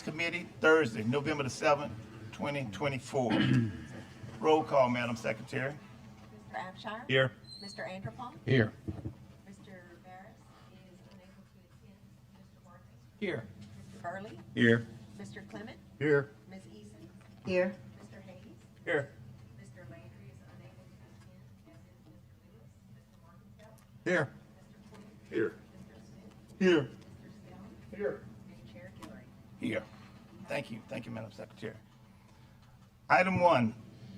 Committee, Thursday, November the 7th, 2024. Roll call, Madam Secretary. Mr. Abshire? Here. Mr. Anderpaul? Here. Mr. Barris is unable to attend. Mr. Martin? Here. Mr. Burley? Here. Mr. Clement? Here. Ms. Eason? Here. Mr. Hayes? Here. Mr. Landry is unable to attend, as is Mr. Lewis. Mr. Martinsdale? Here. Here. Mr. Smith? Here. Mr. Stone? Here. And Chair Guillory. Here. Thank you. Thank you, Madam Secretary. Item 1,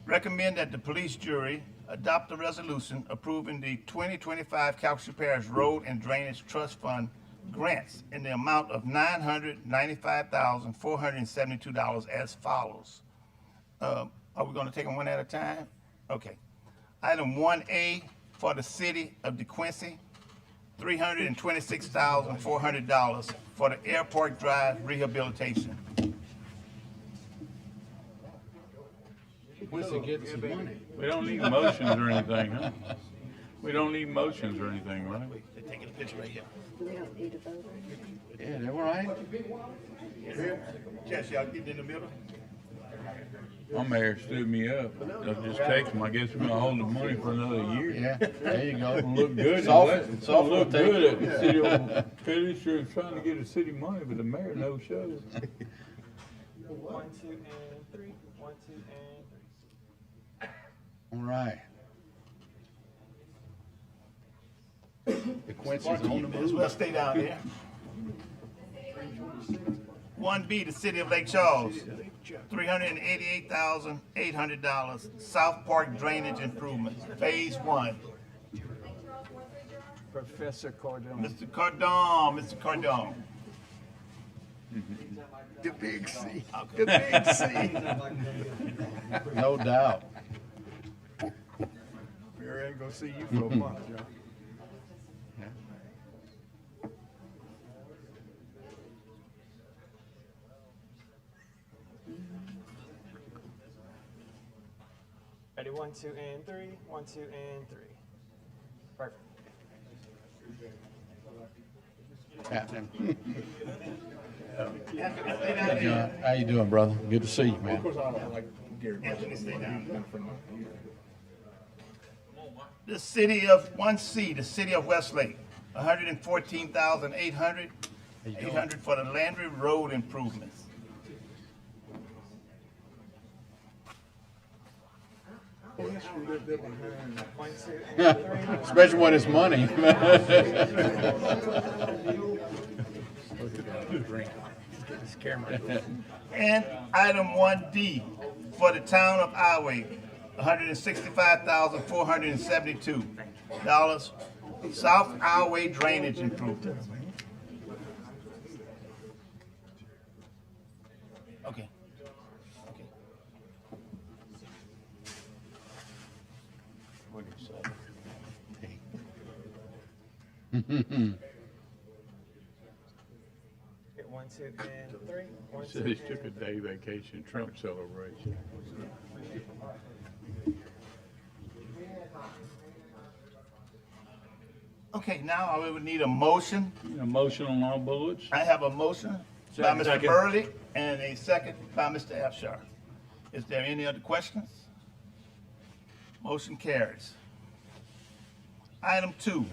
recommend that the police jury adopt a resolution approving the 2025 Calcasieu Parish Road and Drainage Trust Fund grants in the amount of $995,472 as follows. Are we going to take them one at a time? Okay. Item 1A for the city of DeQuincy, $326,400 for the Airport Drive rehabilitation. Quincy getting some money. We don't need motions or anything, huh? We don't need motions or anything, right? They're taking a picture right here. We don't need a vote on it. Yeah, they all right. Jess, y'all getting in the middle? My mayor stood me up. I just text him, I guess we're gonna hold the money for another year. Yeah, there you go. It'll look good. Soft- soft It'll look will take good it. at the city of Philly, sure trying to get the city money, but the mayor no show. 1, 2, and 3. 1, 2, and 3. All right. The Quincy's on the As move. well, stay down there. 1B, the city of Lake Charles, $388,800, South Park Drainage Improvements, Phase 1. Professor Cordon. Mr. Cardone, Mr. Cardone. The big C. The big C. No doubt. We ain't gonna see you for a month, John. Ready? 1, 2, and 3. 1, 2, and 3. Perfect. Happening. John, how you doing, brother? Good to see you, man. Anthony, stay down. The city of 1C, the city of Westlake, $114,800, $800 for the Landry Road improvements. One, two, and 3. Especially when it's money. This camera. And item 1D for the town of Iowa, $165,472, South Iowa drainage improvements. Okay. Okay. What did you say? Get 1, 2, and 3. 1, 2, Said he and took a day vacation, Trump celebration. Okay, now I would need a motion. A motion on all bullets? I have a motion by Mr. Burley and a second by Mr. Abshire. Is there any other questions? Motion carries. Item 2,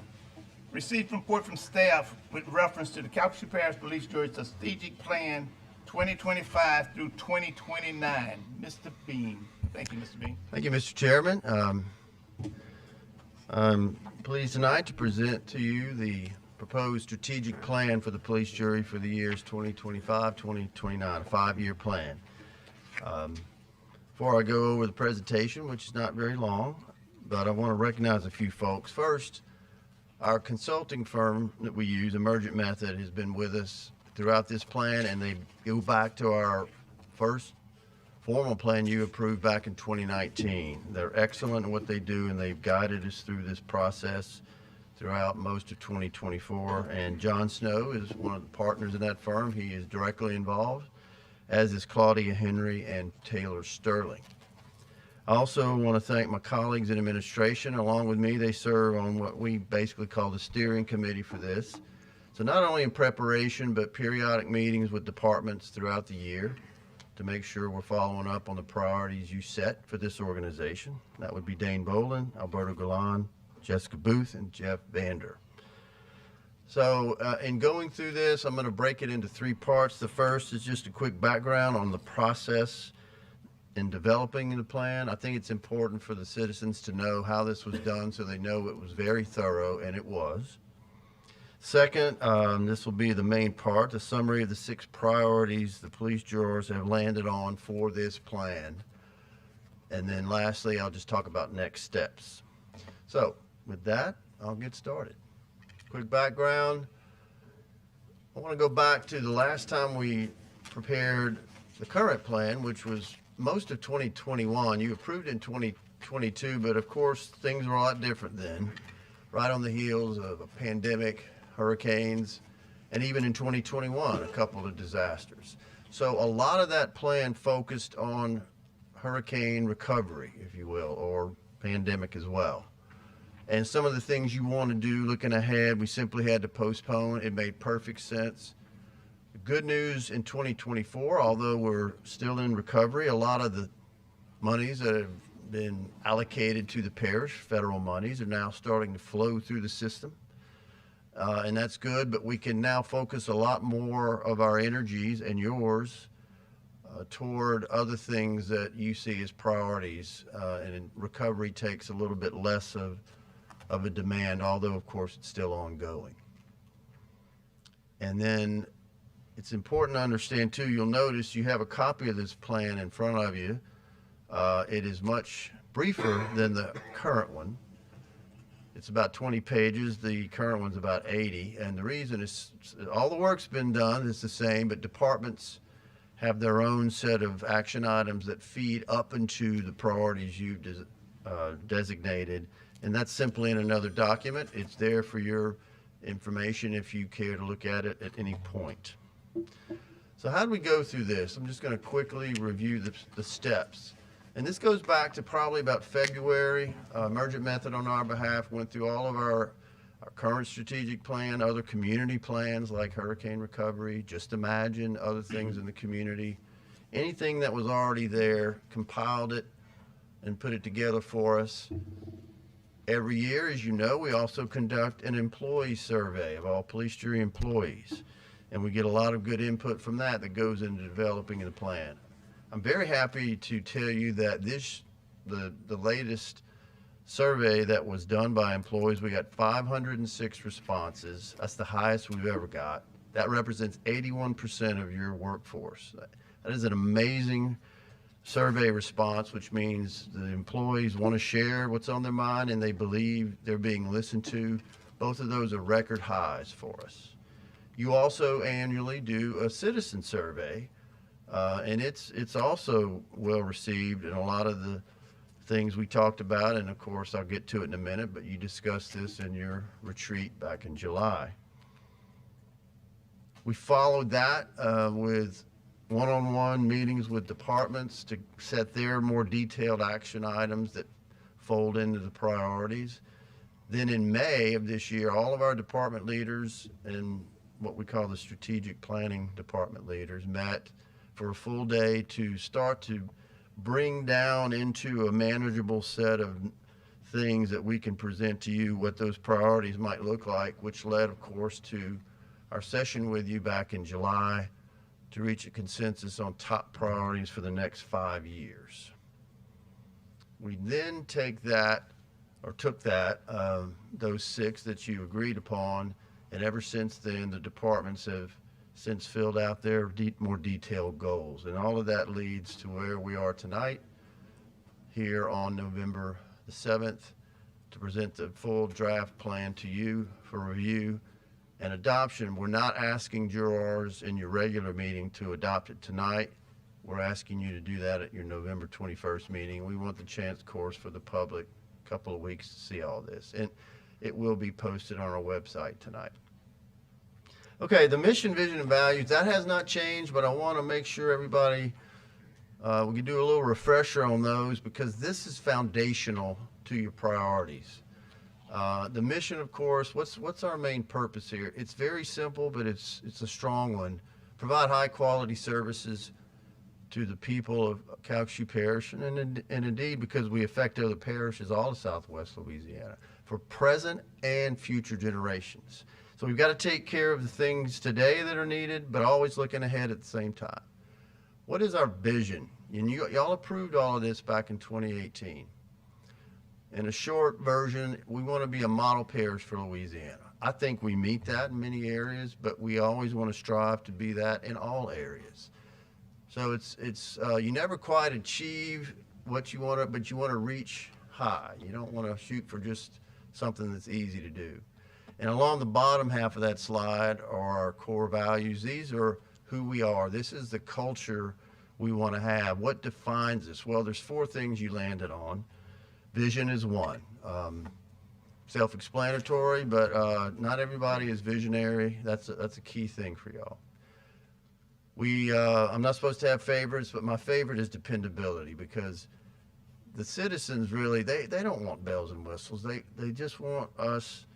received report from staff with reference to the Calcasieu Parish Police Jury Strategic Plan 2025 through 2029. Mr. Bean. Thank you, Mr. Bean. Thank you, Mr. Chairman. I'm pleased tonight to present to you the proposed strategic plan for the police jury for the years 2025, 2029, a 5-year plan. Before I go over the presentation, which is not very long, but I want to recognize a few folks. First, our consulting firm that we use, Emergent Method, has been with us throughout this plan, and they go back to our first formal plan you approved back in 2019. They're excellent in what they do, and they've guided us through this process throughout most of 2024. And John Snow is one of the partners in that firm. He is directly involved, as is Claudia Henry and Taylor Sterling. I also want to thank my colleagues in administration. Along with me, they serve on what we basically call the steering committee for this. So not only in preparation, but periodic meetings with departments throughout the year to make sure we're following up on the priorities you set for this organization. That would be Dane Boland, Alberto Galan, Jessica Booth, and Jeff Vander. So in going through this, I'm going to break it into 3 parts. The first is just a quick background on the process in developing the plan. I think it's important for the citizens to know how this was done so they know it was very thorough, and it was. Second, this will be the main part, the summary of the 6 priorities the police jurors have landed on for this plan. And then lastly, I'll just talk about next steps. So with that, I'll get started. Quick background. I want to go back to the last time we prepared the current plan, which was most of 2021. You approved in 2022, but of course things were a lot different then, right on the heels of a pandemic, hurricanes, and even in 2021, a couple of disasters. So a lot of that plan focused on hurricane recovery, if you will, or pandemic as well. And some of the things you want to do looking ahead, we simply had to postpone. It made perfect sense. The good news in 2024, although we're still in recovery, a lot of the monies that have been allocated to the parish, federal monies, are now starting to flow through the system. And that's good, but we can now focus a lot more of our energies and yours toward other things that you see as priorities. And recovery takes a little bit less of a demand, although of course it's still ongoing. And then it's important to understand too, you'll notice you have a copy of this plan in front of you. It is much briefer than the current one. It's about 20 pages. The current one's about 80. And the reason is all the work's been done. It's the same, but departments have their own set of action items that feed up into the priorities you've designated. And that's simply in another document. It's there for your information if you care to look at it at any point. So how do we go through this? I'm just going to quickly review the steps. And this goes back to probably about February. Emergent Method on our behalf went through all of our current strategic plan, other community plans like hurricane recovery, Just Imagine, other things in the community. Anything that was already there, compiled it and put it together for us. Every year, as you know, we also conduct an employee survey of all police jury employees. And we get a lot of good input from that goes into developing the plan. I'm very happy to tell you that the latest survey that was done by employees, we got 506 responses. That's the highest we've ever got. That represents 81% of your workforce. That is an amazing survey response, which means the employees want to share what's on their mind and they believe they're being listened to. Both of those are record highs for us. You also annually do a citizen survey, and it's also well received, and a lot of the things we talked about, and of course I'll get to it in a minute, but you discussed this in your retreat back in July. We followed that with one-on-one meetings with departments to set their more detailed action items that fold into the priorities. Then in May of this year, all of our department leaders and what we call the strategic planning department leaders met for a full day to start to bring down into a manageable set of things that we can present to you what those priorities might look like, which led, of course, to our session with you back in July to reach a consensus on top priorities for the next 5 years. We then took that, those 6 that you agreed upon, and ever since then, the departments have since filled out their more detailed goals. And all of that leads to where we are tonight, here on November the 7th, to present the full draft plan to you for review and adoption. We're not asking jurors in your regular meeting to adopt it tonight. We're asking you to do that at your November 21st meeting. We want the chance, of course, for the public, a couple of weeks to see all this. And it will be posted on our website tonight. Okay, the mission, vision, and values, that has not changed, but I want to make sure everybody, we can do a little refresher on those because this is foundational to your priorities. The mission, of course, what's our main purpose here? It's very simple, but it's a strong one. Provide high-quality services to the people of Calcasieu Parish, and indeed, because we affect other parishes, all of Southwest Louisiana, for present and future generations. So we've got to take care of the things today that are needed, but always looking ahead at the same time. What is our vision? And y'all approved all of this back in 2018. In a short version, we want to be a model parish for Louisiana. I think we meet that in many areas, but we always want to strive to be that in all areas. So you never quite achieve what you want to, but you want to reach high. You don't want to shoot for just something that's easy to do. And along the bottom half of that slide are our core values. These are who we are. This is the culture we want to have. What defines us? Well, there's 4 things you landed on. Vision is one. Self-explanatory, but not everybody is visionary. That's a key thing for y'all. I'm not supposed to have favorites, but my favorite is dependability, because the citizens really, they don't want bells and whistles. They just want us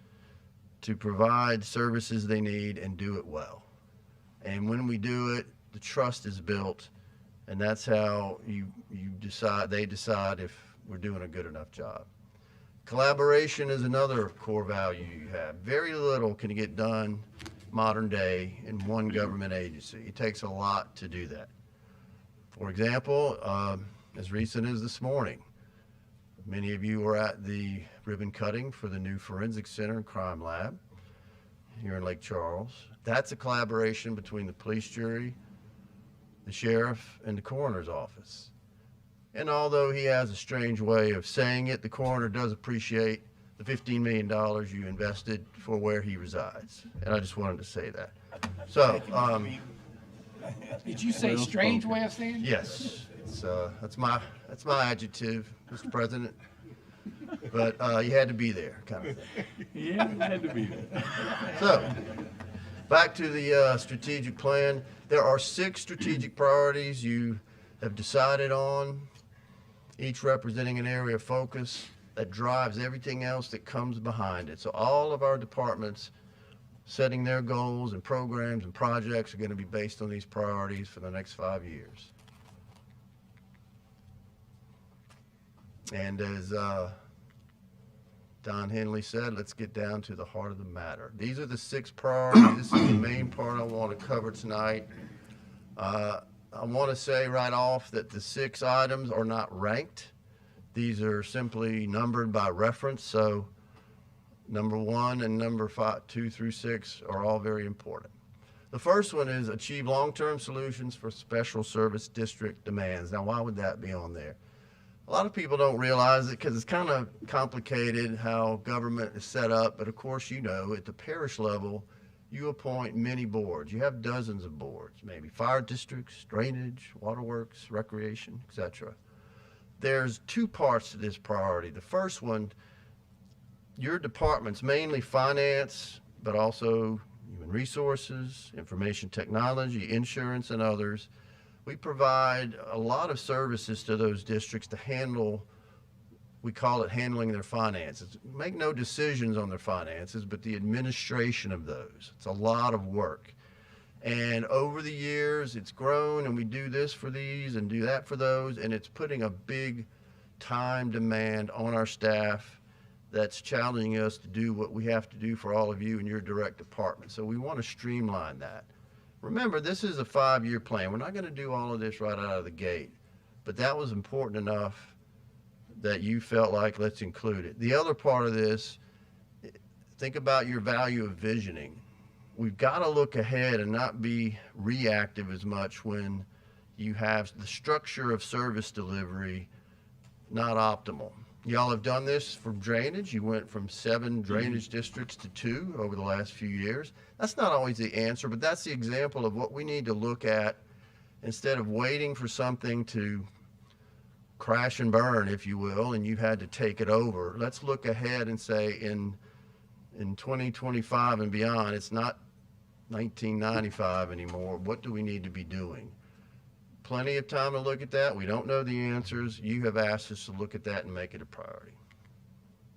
to provide services they need and do it well. And when we do it, the trust is built, and that's how they decide if we're doing a good enough job. Collaboration is another core value you have. Very little can get done modern day in one government agency. It takes a lot to do that. For example, as recent as this morning, many of you were at the ribbon cutting for the new Forensic Center and Crime Lab here in Lake Charles. That's a collaboration between the police jury, the sheriff, and the coroner's office. And although he has a strange way of saying it, the coroner does appreciate the $15 million you invested for where he resides. And I just wanted to say that. So, Did you say strange way of saying it? yes, that's my adjective, Mr. President. But you had to be there, kind of thing. Yeah, it had to be there. So, back to the strategic plan. There are 6 strategic priorities you have decided on, each representing an area of focus that drives everything else that comes behind it. So all of our departments setting their goals and programs and projects are going to be based on these priorities for the next 5 years. And as Don Henley said, let's get down to the heart of the matter. These are the 6 priorities. This is the main part I want to cover tonight. I want to say right off that the 6 items are not ranked. These are simply numbered by reference. So number 1 and number 2 through 6 are all very important. The first one is achieve long-term solutions for special service district demands. Now, why would that be on there? A lot of people don't realize it because it's kind of complicated how government is set up. But of course, you know, at the parish level, you appoint many boards. You have dozens of boards, maybe fire districts, drainage, waterworks, recreation, etc. There's 2 parts to this priority. The first one, your departments, mainly finance, but also human resources, information technology, insurance, and others. We provide a lot of services to those districts to handle, we call it handling their finances. Make no decisions on their finances, but the administration of those. It's a lot of work. And over the years, it's grown, and we do this for these and do that for those, and it's putting a big time demand on our staff that's challenging us to do what we have to do for all of you in your direct department. So we want to streamline that. Remember, this is a 5-year plan. We're not going to do all of this right out of the gate, but that was important enough that you felt like let's include it. The other part of this, think about your value of visioning. We've got to look ahead and not be reactive as much when you have the structure of service delivery not optimal. Y'all have done this for drainage. You went from 7 drainage districts to 2 over the last few years. That's not always the answer, but that's the example of what we need to look at instead of waiting for something to crash and burn, if you will, and you've had to take it over. Let's look ahead and say in 2025 and beyond, it's not 1995 anymore. What do we need to be doing? Plenty of time to look at that. We don't know the answers. You have asked us to look at that and make it a priority.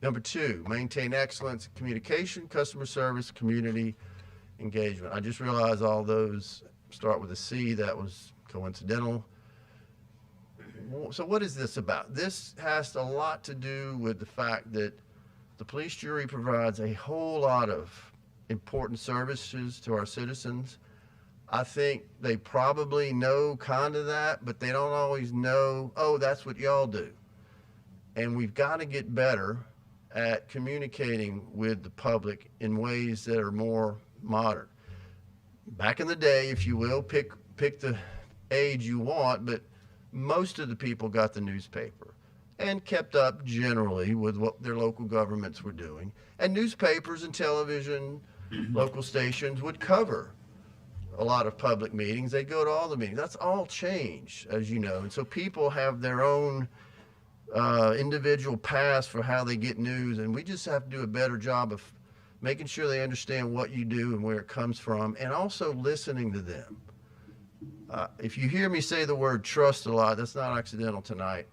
Number 2, maintain excellence in communication, customer service, community engagement. I just realized all those start with a C. That was coincidental. So what is this about? This has a lot to do with the fact that the police jury provides a whole lot of important services to our citizens. I think they probably know kind of that, but they don't always know, oh, that's what y'all do. And we've got to get better at communicating with the public in ways that are more modern. Back in the day, if you will, pick the age you want, but most of the people got the newspaper and kept up generally with what their local governments were doing. And newspapers and television, local stations would cover a lot of public meetings. They go to all the meetings. That's all changed, as you know. And so people have their own individual paths for how they get news, and we just have to do a better job of making sure they understand what you do and where it comes from, and also listening to them. If you hear me say the word trust a lot, that's not accidental tonight.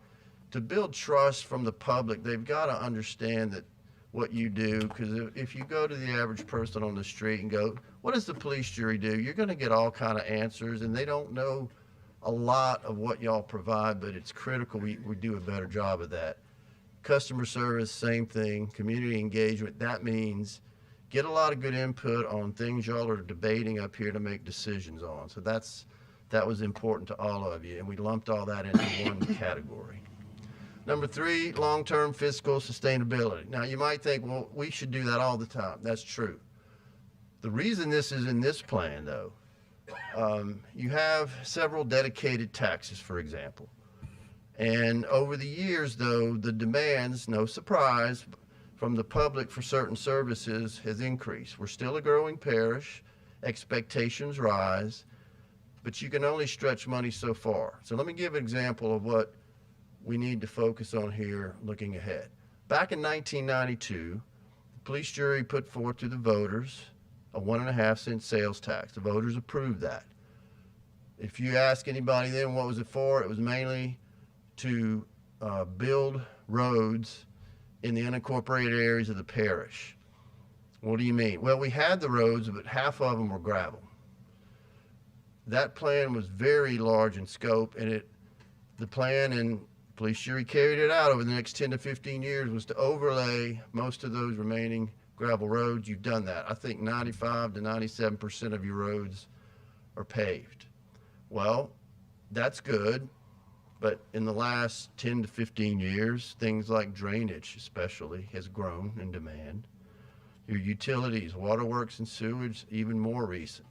To build trust from the public, they've got to understand that what you do, because if you go to the average person on the street and go, what does the police jury do? You're going to get all kind of answers, and they don't know a lot of what y'all provide, but it's critical we do a better job of that. Customer service, same thing. Community engagement, that means get a lot of good input on things y'all are debating up here to make decisions on. So that was important to all of you, and we lumped all that into one category. Number 3, long-term fiscal sustainability. Now, you might think, well, we should do that all the time. That's true. The reason this is in this plan, though, you have several dedicated taxes, for example. And over the years, though, the demands, no surprise, from the public for certain services has increased. We're still a growing parish. Expectations rise, but you can only stretch money so far. So let me give an example of what we need to focus on here looking ahead. Back in 1992, the police jury put forth to the voters a 1.5-cent sales tax. The voters approved that. If you ask anybody then what was it for, it was mainly to build roads in the unincorporated areas of the parish. What do you mean? Well, we had the roads, but half of them were gravel. That plan was very large in scope, and the plan, and police jury carried it out over the next 10 to 15 years, was to overlay most of those remaining gravel roads. You've done that. I think 95 to 97% of your roads are paved. Well, that's good, but in the last 10 to 15 years, things like drainage especially has grown in demand. Your utilities, waterworks and sewage, even more recent.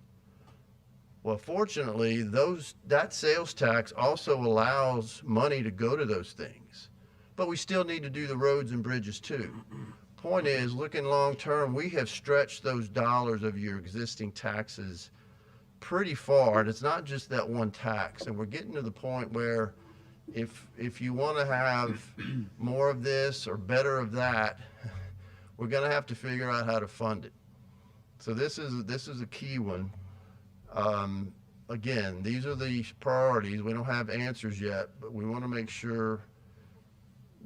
Well, fortunately, that sales tax also allows money to go to those things, but we still need to do the roads and bridges too. Point is, looking long term, we have stretched those dollars of your existing taxes pretty far, and it's not just that one tax. And we're getting to the point where if you want to have more of this or better of that, we're going to have to figure out how to fund it. So this is a key one. Again, these are the priorities. We don't have answers yet, but we want to make sure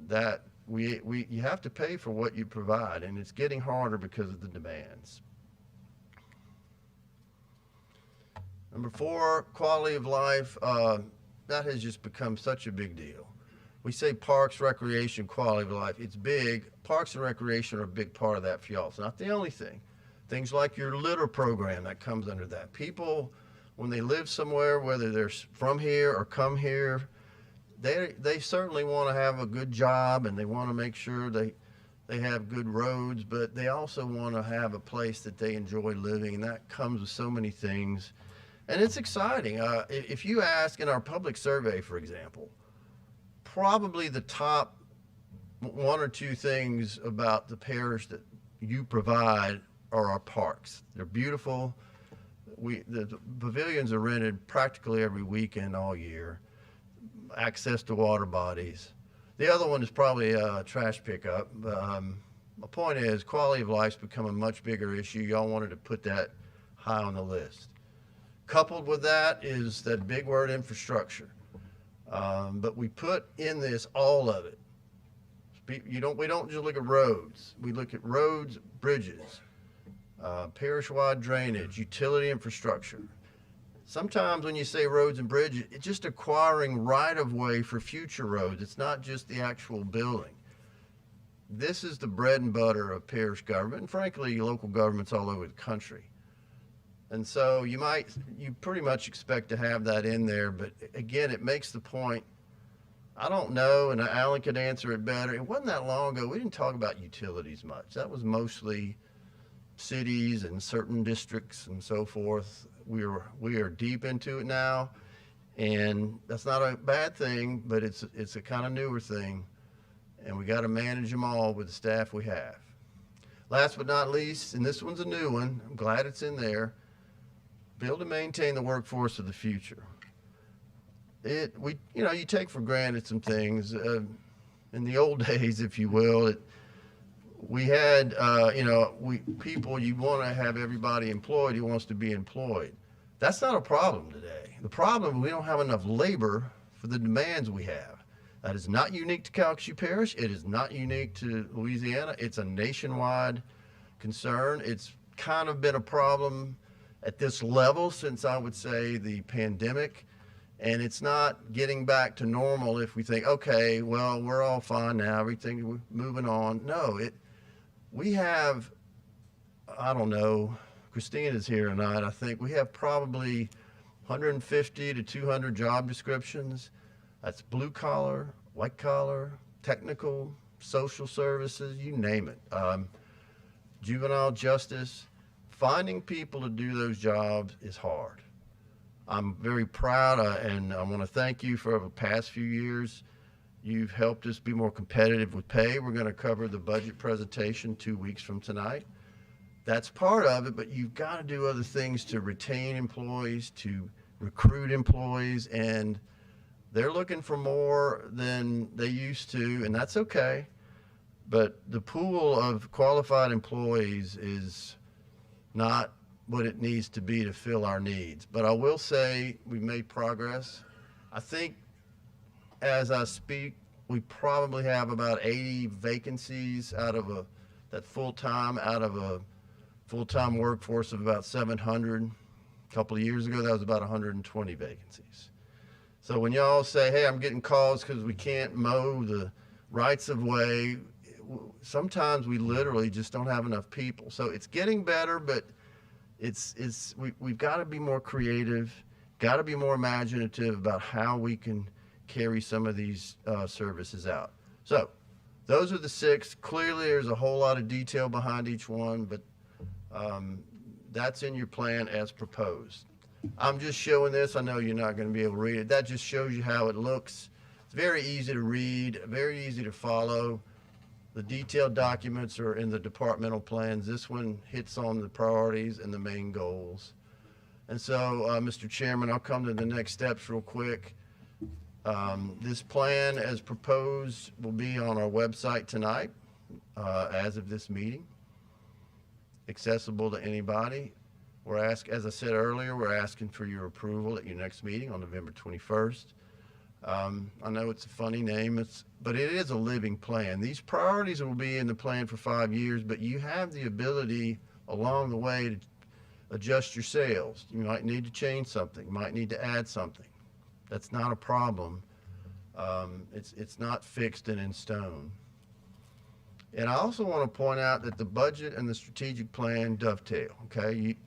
that you have to pay for what you provide, and it's getting harder because of the demands. Number 4, quality of life. That has just become such a big deal. We say parks, recreation, quality of life. It's big. Parks and recreation are a big part of that for y'all. It's not the only thing. Things like your litter program, that comes under that. People, when they live somewhere, whether they're from here or come here, they certainly want to have a good job, and they want to make sure they have good roads, but they also want to have a place that they enjoy living, and that comes with so many things. And it's exciting. If you ask in our public survey, for example, probably the top 1 or 2 things about the parish that you provide are our parks. They're beautiful. The pavilions are rented practically every weekend all year. Access to water bodies. The other one is probably trash pickup. My point is, quality of life's become a much bigger issue. Y'all wanted to put that high on the list. Coupled with that is that big word, infrastructure. But we put in this all of it. We don't just look at roads. We look at roads, bridges, parish-wide drainage, utility infrastructure. Sometimes when you say roads and bridges, it's just acquiring right-of-way for future roads. It's not just the actual building. This is the bread and butter of parish government, and frankly, local governments all over the country. And so you pretty much expect to have that in there, but again, it makes the point, I don't know, and Alan could answer it better. It wasn't that long ago, we didn't talk about utilities much. That was mostly cities and certain districts and so forth. We are deep into it now, and that's not a bad thing, but it's a kind of newer thing, and we got to manage them all with the staff we have. Last but not least, and this one's a new one, I'm glad it's in there, build and maintain the workforce of the future. You take for granted some things. In the old days, if you will, we had, people, you want to have everybody employed who wants to be employed. That's not a problem today. The problem, we don't have enough labor for the demands we have. That is not unique to Calcasieu Parish. It is not unique to Louisiana. It's a nationwide concern. It's kind of been a problem at this level since, I would say, the pandemic. And it's not getting back to normal if we think, okay, well, we're all fine now, everything, we're moving on. No, we have, I don't know, Christina's here tonight, I think we have probably 150 to 200 job descriptions. That's blue collar, white collar, technical, social services, you name it. Juvenile justice. Finding people to do those jobs is hard. I'm very proud, and I want to thank you for the past few years. You've helped us be more competitive with pay. We're going to cover the budget presentation 2 weeks from tonight. That's part of it, but you've got to do other things to retain employees, to recruit employees, and they're looking for more than they used to, and that's okay. But the pool of qualified employees is not what it needs to be to fill our needs. But I will say we've made progress. I think as I speak, we probably have about 80 vacancies out of a full-time workforce of about 700. A couple of years ago, that was about 120 vacancies. So when y'all say, hey, I'm getting calls because we can't mow the rights of way, sometimes we literally just don't have enough people. So it's getting better, but we've got to be more creative, got to be more imaginative about how we can carry some of these services out. So those are the 6. Clearly, there's a whole lot of detail behind each one, but that's in your plan as proposed. I'm just showing this. I know you're not going to be able to read it. That just shows you how it looks. It's very easy to read, very easy to follow. The detailed documents are in the departmental plans. This one hits on the priorities and the main goals. And so, Mr. Chairman, I'll come to the next steps real quick. This plan as proposed will be on our website tonight as of this meeting, accessible to anybody. As I said earlier, we're asking for your approval at your next meeting on November 21st. I know it's a funny name, but it is a living plan. These priorities will be in the plan for 5 years, but you have the ability along the way to adjust your sails. You might need to change something, you might need to add something. That's not a problem. It's not fixed and in stone. And I also want to point out that the budget and the strategic plan dovetail, okay?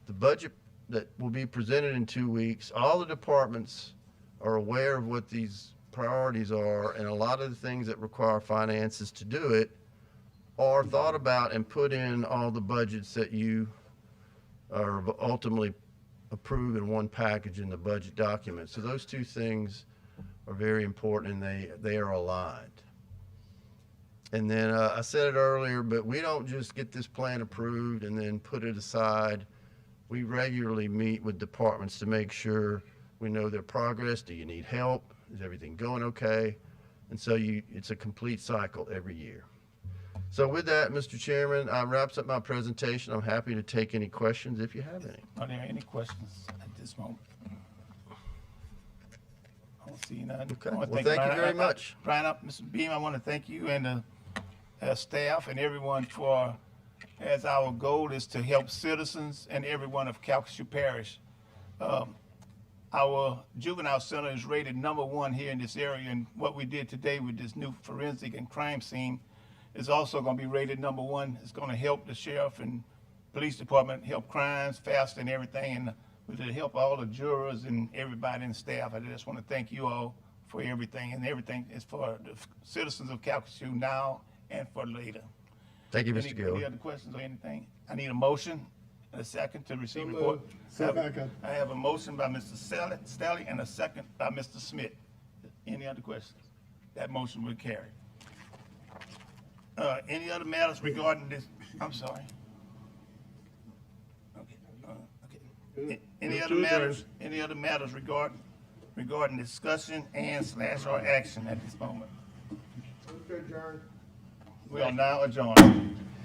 The budget that will be presented in 2 weeks, all the departments are aware of what these priorities are, and a lot of the things that require finances to do it are thought about and put in all the budgets that you are ultimately approve in one package in the budget document. So those 2 things are very important, and they are aligned. And then I said it earlier, but we don't just get this plan approved and then put it aside. We regularly meet with departments to make sure we know their progress. Do you need help? Is everything going okay? And so it's a complete cycle every year. So with that, Mr. Chairman, wraps up my presentation. I'm happy to take any questions if you have any. Are there any questions at this moment? I don't See none. Okay. I wanna Well, thank thank you very Brian. much. Brian, Mr. Beam, I want to thank you and the staff and everyone for, as our goal is to help citizens and everyone of Calcasieu Parish. Our juvenile center is rated #1 here in this area, and what we did today with this new forensic and crime scene is also going to be rated #1. It's going to help the sheriff and police department help crimes faster and everything, and to help all the jurors and everybody in staff. I just want to thank you all for everything, and everything is for the citizens of Calcasieu now and for later. Thank you, Mr. Any Gill. other questions or anything? I need a motion and a second to receive the report. I have a motion by Mr. Stelly and a second by Mr. Smith. Any other questions? That motion will carry. Any other matters regarding this? I'm sorry. Okay. Any other matters? Any other matters regarding discussion and / or action at this moment? We are now adjourned.